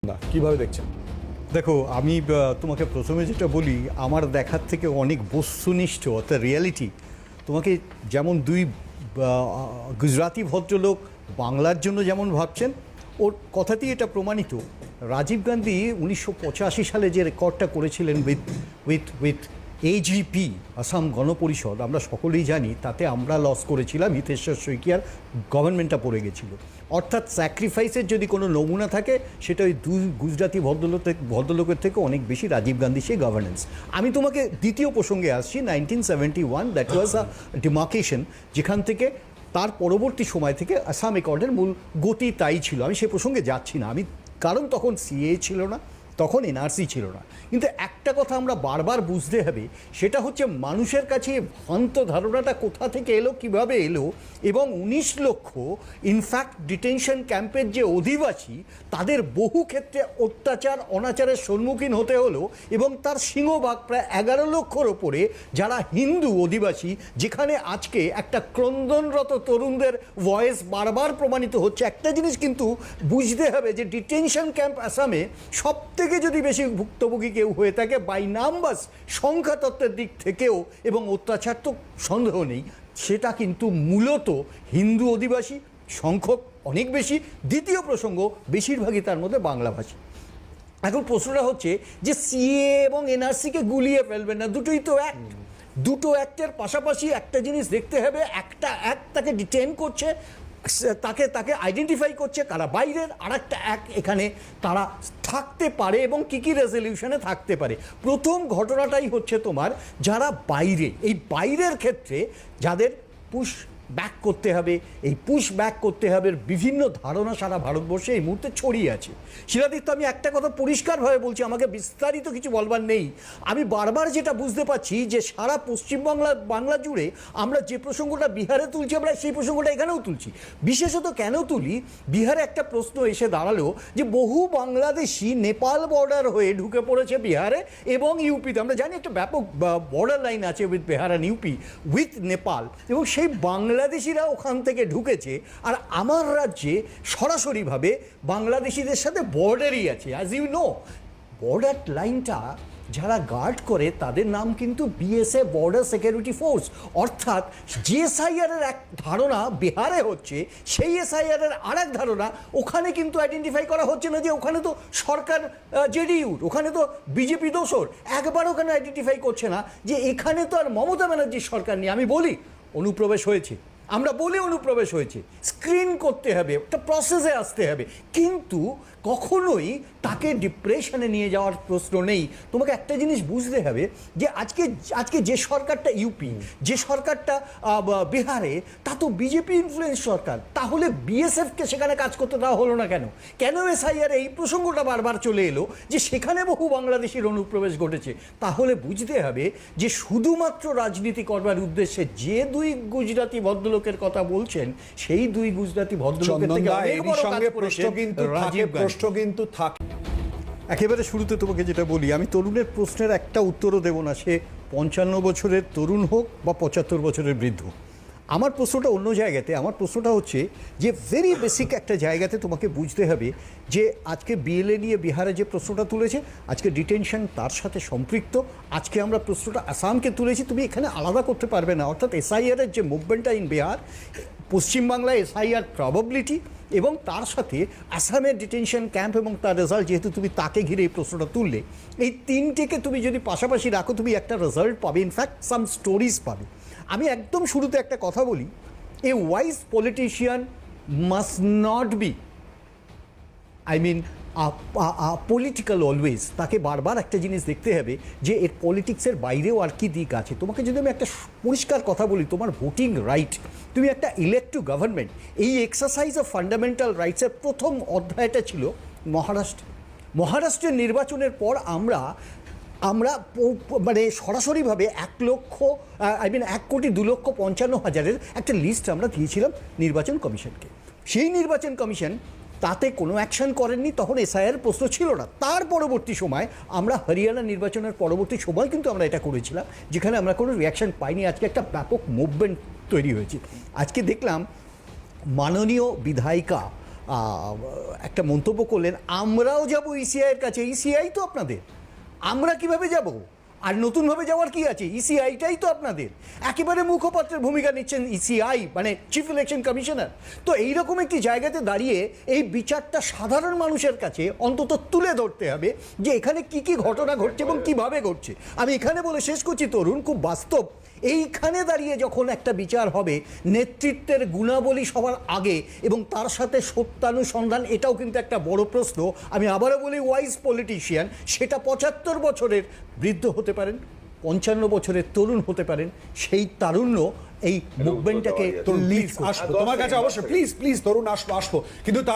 না কিভাবে দেখছেন? দেখো, আমি তোমাকে প্রথমে যেটা বলি, আমার দেখার থেকে অনেক বস্তুনিষ্ঠ অর্থাৎ রিয়ালিটি। তোমাকে যেমন দুই গুজরাটি ভদ্রলোক বাংলার জন্য যেমন ভাবছেন, ওর কথাতেই এটা প্রমাণিত। রাজীব গান্ধী 1985 সালে যে রেকর্ডটা করেছিলেন with with with AGP Assam Gana Parishad, আমরা সকলেই জানি তাতে আমরা লস করেছিলাম, হিতেশ্বর শইকিয়ার গভর্নমেন্টটা পড়ে গেছিল। অর্থাৎ স্যাক্রিফাইসের যদি কোনো নমুনা থাকে, সেটা ওই দুই গুজরাটি ভদ্রলোকের থেকে অনেক বেশি রাজীব গান্ধী সেই গভর্নেন্স। আমি তোমাকে দ্বিতীয় প্রসঙ্গে আসছি, 1971, দ্যাট ওয়াজ আ ডিমার্কেশন, যেখান থেকে তার পরবর্তী সময় থেকে আসাম অ্যাকর্ডের মূল গতি তাই ছিল। আমি সে প্রসঙ্গে যাচ্ছি না, কারণ তখন সিএ ছিল না, তখন এনআরসি ছিল না। কিন্তু একটা কথা আমরা বারবার বুঝতে হবে, সেটা হচ্ছে মানুষের কাছে ভ্রান্ত ধারণাটা কোথা থেকে এলো, কিভাবে এলো, এবং 19 লক্ষ ইনফ্যাক্ট ডিটেনশন ক্যাম্পের যে অধিবাসী, তাদের বহু ক্ষেত্রে অত্যাচার অনাচারের সম্মুখীন হতে হলো, এবং তার সিংহভাগ প্রায় 11 লক্ষর ওপরে যারা হিন্দু অধিবাসী, যেখানে আজকে একটা ক্রন্দনরত তরুণদের ভয়েস বারবার প্রমাণিত হচ্ছে। একটা জিনিস কিন্তু বুঝতে হবে যে ডিটেনশন ক্যাম্প আসামে সবথেকে যদি বেশি ভুক্তভোগী কেউ হয়ে থাকে বাই নাম্বারস, সংখ্যাতত্ত্বের দিক থেকেও, এবং অত্যাচার তো সন্দেহ নেই, সেটা কিন্তু মূলত হিন্দু অধিবাসী, সংখ্যক অনেক বেশি। দ্বিতীয় প্রসঙ্গ, বেশিরভাগই তার মধ্যে বাংলাভাষী। এখন প্রশ্নটা হচ্ছে যে সিএ এবং এনআরসিকে গুলিয়ে ফেলবেন না, দুটোই তো এক। দুটো অ্যাক্টের পাশাপাশি একটা জিনিস দেখতে হবে, একটা অ্যাক্ট তাকে ডিটেন করছে, তাকে আইডেন্টিফাই করছে কারা বাইরের, আর একটা অ্যাক্ট এখানে তারা থাকতে পারে এবং কী কী রেজলিউশনে থাকতে পারে। প্রথম ঘটনাটাই হচ্ছে তোমার যারা বাইরে, এই বাইরের ক্ষেত্রে যাদের পুশ ব্যাক করতে হবে, এই পুশ ব্যাক করতে হবে বিভিন্ন ধারণা সারা ভারতবর্ষে এই মুহূর্তে ছড়িয়ে আছে। শিলাদিত্য, আমি একটা কথা পরিষ্কারভাবে বলছি, আমাকে বিস্তারিত কিছু বলবার নেই। আমি বারবার যেটা বুঝতে পারছি যে সারা বাংলা জুড়ে আমরা যে প্রসঙ্গটা বিহারে তুলছি, আমরা সেই প্রসঙ্গটা এখানেও তুলছি। বিশেষত কেন তুলি, বিহারে একটা প্রশ্ন এসে দাঁড়ালো যে বহু বাংলাদেশি নেপাল বর্ডার হয়ে ঢুকে পড়েছে বিহারে এবং ইউপিতে। আমরা জানি একটা ব্যাপক বর্ডার লাইন আছে with Bihar and UP with Nepal, এবং সেই বাংলাদেশিরা ওখান থেকে ঢুকেছে। আর আমার রাজ্যে সরাসরিভাবে বাংলাদেশিদের সাথে বর্ডারই আছে। অ্যাজ ইউ নো, বর্ডার লাইনটা যারা গার্ড করে তাদের নাম কিন্তু বিএসএফ, বর্ডার সিকিউরিটি ফোর্স। অর্থাৎ যে এসআইআরের এক ধারণা বিহারে হচ্ছে, সেই এসআইআরের আর এক ধারণা ওখানে কিন্তু আইডেন্টিফাই করা হচ্ছে না, যে ওখানে তো সরকার জেডিইউর, ওখানে তো বিজেপি দোসর, একবার ওখানে আইডেন্টিফাই করছে না যে এখানে তো আর মমতা ব্যানার্জির সরকার নেই। আমি বলি অনুপ্রবেশ হয়েছে, আমরা বলি অনুপ্রবেশ হয়েছে, স্ক্রিন করতে হবে, একটা প্রসেসে আসতে হবে, কিন্তু কখনোই তাকে ডিপ্রেশনে নিয়ে যাওয়ার প্রশ্ন নেই। তোমাকে একটা জিনিস বুঝতে হবে যে আজকে যে সরকারটা ইউপি, যে সরকারটা বিহারে, তা তো বিজেপি ইনফ্লুয়েন্স সরকার। তাহলে বিএসএফকে সেখানে কাজ করতে দেওয়া হলো না কেন? কেন এসআইআর এই প্রসঙ্গটা বারবার চলে এলো যে সেখানে বহু বাংলাদেশির অনুপ্রবেশ ঘটেছে? তাহলে বুঝতে হবে যে শুধুমাত্র রাজনীতি করবার উদ্দেশ্যে যে দুই গুজরাটি ভদ্রলোকের কথা বলছেন, সেই দুই গুজরাটি ভদ্রলোকের থেকে অনেক বড় কাজ করেছেন রাজীব গান্ধী। কিন্তু থাকে একেবারে শুরুতে তোমাকে যেটা বলি, আমি তরুণের প্রশ্নের একটা উত্তরও দেব না, সে 55 বছরের তরুণ হোক বা 75 বছরের বৃদ্ধ। আমার প্রশ্নটা অন্য জায়গাতে। আমার প্রশ্নটা হচ্ছে যে ভেরি বেসিক একটা জায়গাতে তোমাকে বুঝতে হবে যে আজকে বিএলএ নিয়ে বিহারে যে প্রশ্নটা তুলেছে, আজকে ডিটেনশন তার সাথে সম্পৃক্ত। আজকে আমরা প্রশ্নটা আসামকে তুলেছি, তুমি এখানে আলাদা করতে পারবে না। অর্থাৎ এসআইআরের যে মুভমেন্টটা ইন বিহার, পশ্চিমবাংলায় এসআইআর প্রবাবিলিটি, এবং তার সাথে আসামের ডিটেনশন ক্যাম্প এবং তার রেজাল্ট, যেহেতু তুমি তাকে ঘিরে এই প্রশ্নটা তুললে, এই তিনটেকে তুমি যদি পাশাপাশি রাখো, তুমি একটা রেজাল্ট পাবে, ইনফ্যাক্ট সাম স্টোরিজ পাবে। আমি একদম শুরুতে একটা কথা বলি, a wise politician must not be, I mean political always. তাকে বারবার একটা জিনিস দেখতে হবে যে এর পলিটিক্সের বাইরেও আর কি দিক আছে। তোমাকে যদি আমি একটা পরিষ্কার কথা বলি, তোমার ভোটিং রাইট, তুমি একটা ইলেক্ট টু গভর্নমেন্ট, এই এক্সারসাইজ অফ ফান্ডামেন্টাল রাইটসের প্রথম অধ্যায়টা ছিল মহারাষ্ট্রের নির্বাচনের পর আমরা মানে সরাসরিভাবে 1,02,55,000 একটা লিস্ট আমরা দিয়েছিলাম নির্বাচন কমিশনকে। সেই নির্বাচন কমিশন তাতে কোনো অ্যাকশন করেননি, তখন এসআইআর প্রশ্ন ছিল না। তার পরবর্তী সময় আমরা হরিয়ানা নির্বাচনের পরবর্তী সময় কিন্তু আমরা এটা করেছিলাম, যেখানে আমরা কোনো রিয়াকশন পাইনি। আজকে একটা ব্যাপক মুভমেন্ট তৈরি হয়েছে। আজকে দেখলাম মাননীয় বিধায়িকা একটা মন্তব্য করলেন, আমরাও যাব ইসিআইয়ের কাছে। ইসিআই তো আপনাদের, আমরা কিভাবে যাব? আর নতুনভাবে যাওয়ার কি আছে? ইসিআইটাই তো আপনাদের। একেবারে মুখপাত্রের ভূমিকা নিচ্ছেন ইসিআই, মানে চিফ ইলেকশন কমিশনার। তো এইরকম একটি জায়গাতে দাঁড়িয়ে এই বিচারটা সাধারণ মানুষের কাছে অন্তত তুলে ধরতে হবে যে এখানে কি কি ঘটনা ঘটছে এবং কিভাবে ঘটছে। আমি এখানে বলে শেষ করছি, তরুণ, খুব বাস্তব, এইখানে দাঁড়িয়ে যখন একটা বিচার হবে, নেতৃত্বের গুণাবলী সবার আগে এবং তার সাথে সত্যানুসন্ধান, এটাও কিন্তু একটা বড় প্রশ্ন। আমি আবারও বলি, ওয়াইজ পলিটিশিয়ান, সেটা 75 বছরের বৃদ্ধ হতে পারেন, 55 বছরের তরুণ হতে পারেন, সেই তারুণ্য এই মুভমেন্টটাকে আসবো তোমার কাছে অবশ্যই, প্লিজ প্লিজ তরুণ আসবো কিন্তু তার